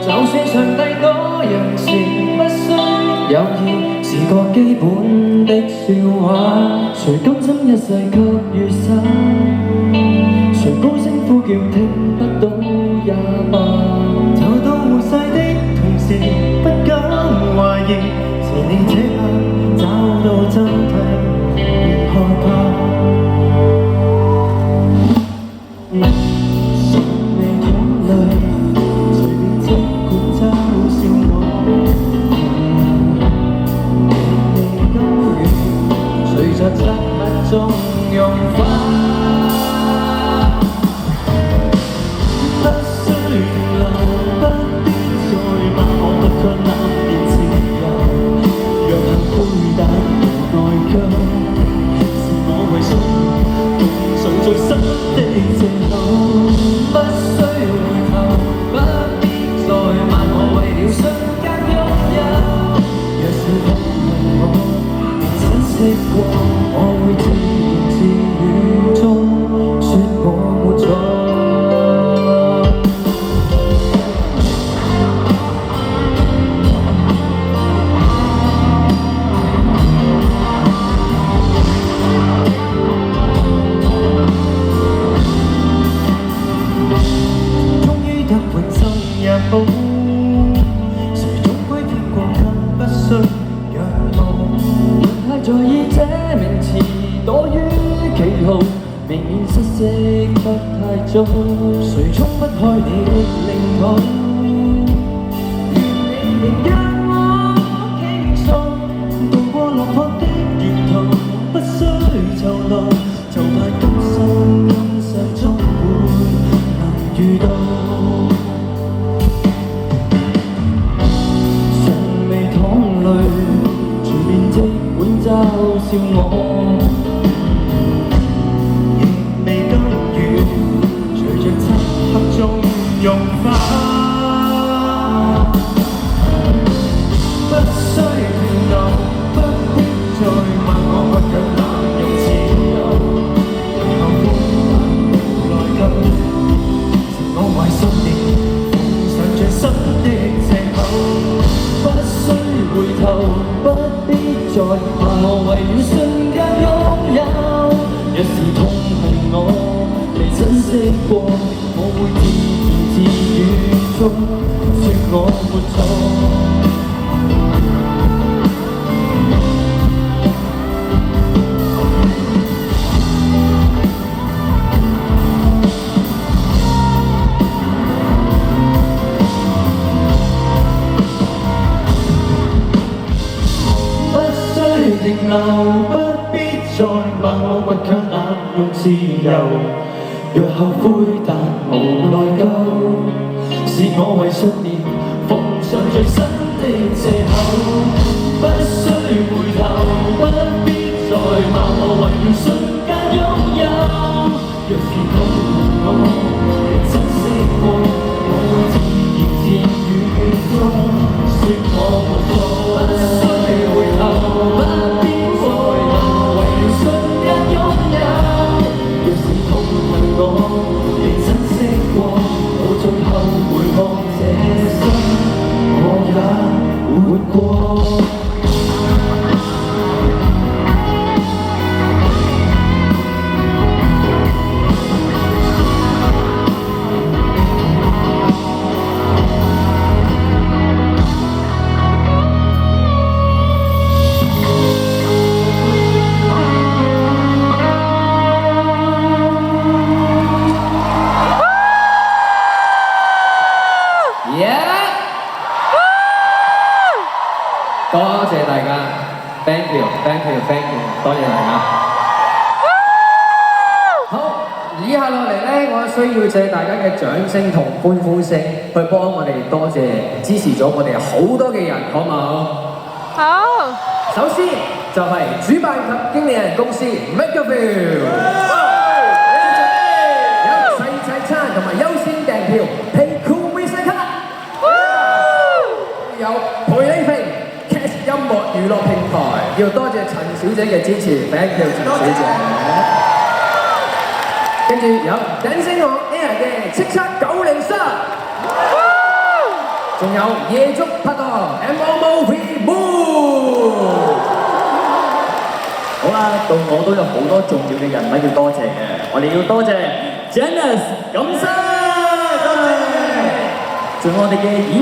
就算上帝多人情，不需有意，是個基本的笑話。誰甘心一世給予生？誰高聲呼叫聽不到也罷？找到活世的同時，不敢懷疑，是你這刻找到真諦，別害怕。尚未淌淚，隨便即管嘲笑我。未甘願，隨着漆黑中融化。不需留，不必再罵我，不卻冷然自由。若很灰淡無內疚，是我為信奉上最深的藉口。不需回頭，不必再罵我，為了瞬間擁有。若是痛恨我，別珍惜過，我會自言自語中說我沒錯。誰總歸聽過更不需仰慕，不太在意這名詞多於旗號，未免失色得太早。誰衝不開你的領土，願你仍讓我傾訴，渡過落魄的沿途，不需酬勞，就怕今生今世終會難遇到。隨便即管嘲笑我，亦未甘願隨着漆黑中融化。不需停留，不必再問我，不卻濫用自由。最後孤單無內疚，是我壞心地奉上最深的藉口。不需回頭，不必再罵我，為了瞬間擁有。若是痛恨我，未珍惜過，我會自言自語中說我沒錯。停留，不必再罵我，倔強濫用自由。若後悔但無內疚，是我為信念奉上最新的藉口。不需回頭，不必再罵我，為了瞬間擁有。若是痛恨我，亦珍惜過，我會自言自語中說我沒錯。不需回頭。多謝大家 ，thank you，thank you，thank you， 多謝大家。好，以下落嚟咧，我需要借大家嘅掌聲同歡呼聲，去幫我哋多謝支持咗我哋好多嘅人，好唔好？好。首先就係主辦及經理人公司 MakerVille， 有細仔餐同埋優先訂票 ，Paycool Visa 卡，有陪你平。音樂娛樂平台要多謝陳小姐嘅支持 ，thank you 陳小姐。跟住有隱星學 Air 嘅叱咤903，仲有夜足拍檔 MOMOV Moon。好啦，到我都有好多重要嘅人物要多謝嘅，我哋要多謝 Janice 錦生，多謝，仲有我哋嘅演